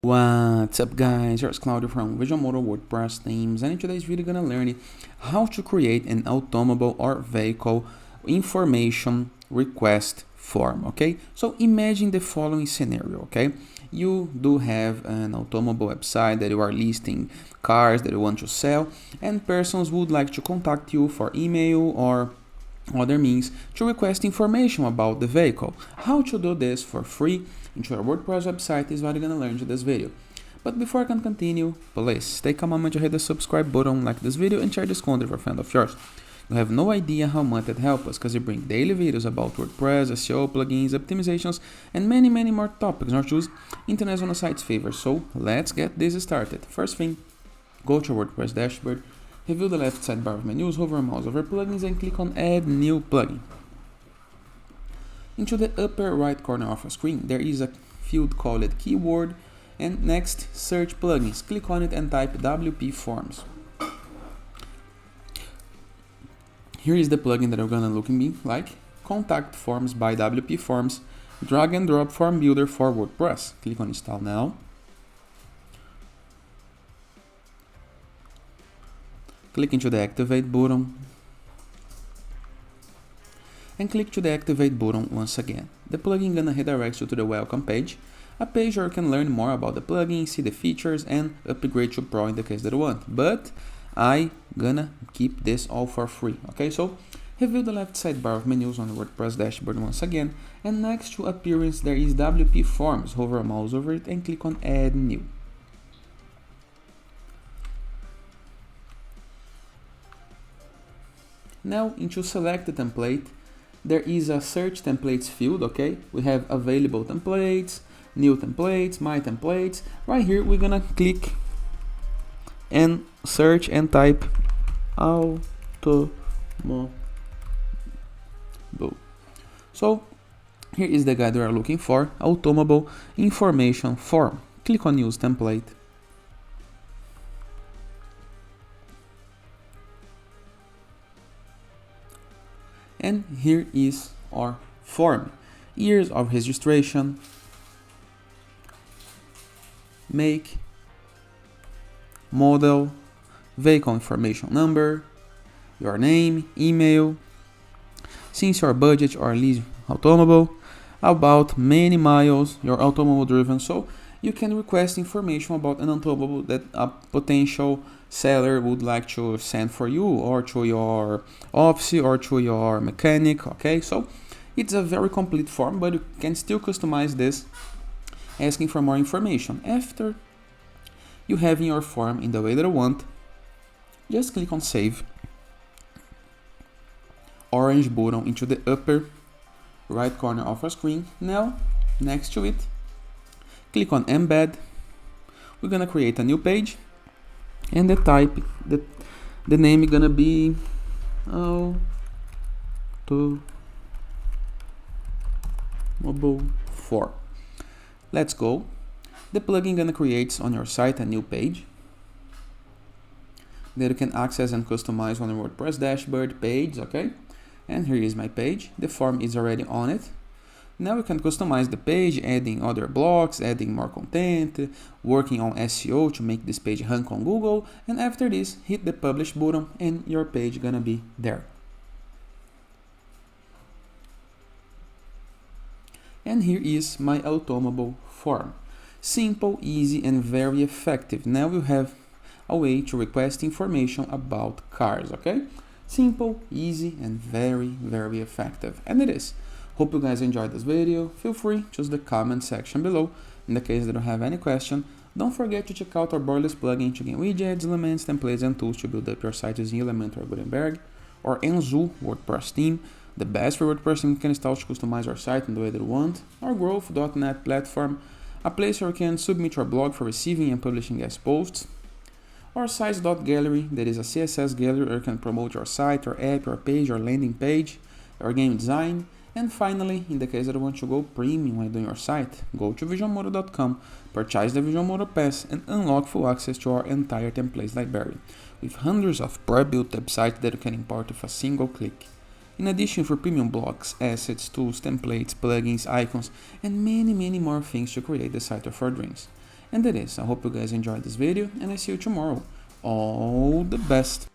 What's up guys, here's Claudio from Automotive WordPress themes, and in today's video gonna learn how to create an automobile or vehicle information request form. Okay, so imagine the following scenario. Okay, you do have an automobile website that you are listing cars that you want to sell, and persons would like to contact you for email or other means to request information about the vehicle. How to do this for free into your WordPress website is what you're gonna learn in this video. But before I can continue, please take a moment to hit the subscribe button, like this video, and share this content with a friend of yours. You have no idea how much it helps us, because we bring daily videos about WordPress, SEO, plugins, optimizations, and many more topics, not just international sites favor. So let's get this started. First thing, go to your WordPress dashboard, review the left sidebar of menus, hover a mouse over plugins, and click on Add New Plugin. Into the upper right corner of the screen, there is a field called Keyword, and next, Search Plugins. Click on it and type WP Forms. Here is the plugin that we're gonna look like Contact Forms by WP Forms, drag and drop form builder for WordPress. Click on Install now. Click into the Activate button and click to the Activate button once again. The plugin gonna redirect you to the Welcome page, a page where you can learn more about the plugin, see the features, and upgrade to Pro in the case that you want. But I gonna keep this all for free. Okay, so review the left sidebar of menus on the WordPress dashboard once again, and next to Appearance there is WP Forms. Hover a mouse over it and click on Add New. Now into Select the template, there is a Search Templates field. Okay, we have available templates, new templates, my templates. Right here we're gonna click and search and type Automotive. So here is the guide we are looking for, automobile information form. Click on Use Template. And here is our form. Years of registration, make, model, vehicle information number, your name, email, since your budget or lease automobile, about many miles your automobile driven. So you can request information about an automobile that a potential seller would like to send for you, or to your office, or to your mechanic. Okay, so it's a very complete form, but you can still customize this asking for more information. After you have your form in the way that you want, just click on Save. Orange button into the upper right corner of our screen. Now, next to it, click on Embed. We're gonna create a new page, and the type, the name is gonna be Automobile 4. Let's go. The plugin gonna create on your site a new page that you can access and customize on the WordPress dashboard page. Okay, and here is my page. The form is already on it. Now you can customize the page, adding other blocks, adding more content, working on SEO to make this page rank on Google, and after this, hit the Publish button and your page gonna be there. And here is my automobile form. Simple, easy, and very effective. Now you have a way to request information about cars. Okay, simple, easy, and very effective, and it is. Hope you guys enjoyed this video. Feel free to use the comment section below. In the case that you have any question, don't forget to check out our borderless plugin to gain widgets, elements, templates, and tools to build up your site using Elementor or Gutenberg, or Enzu WordPress theme, the best for WordPress theme you can install to customize your site in the way that you want, or Growth.net platform, a place where you can submit your blog for receiving and publishing guest posts, or Sites.gallery, that is a CSS gallery where you can promote your site, your app, your page, your landing page, your game design. And finally, in the case that you want to go premium when doing your site, go to visionmodo.com, purchase the Vision Modo Pass, and unlock full access to our entire templates library, with hundreds of pre-built websites that you can import with a single click. In addition, for premium blocks, assets, tools, templates, plugins, icons, and many more things to create the site of your dreams. And that is, I hope you guys enjoyed this video, and I see you tomorrow. All the best!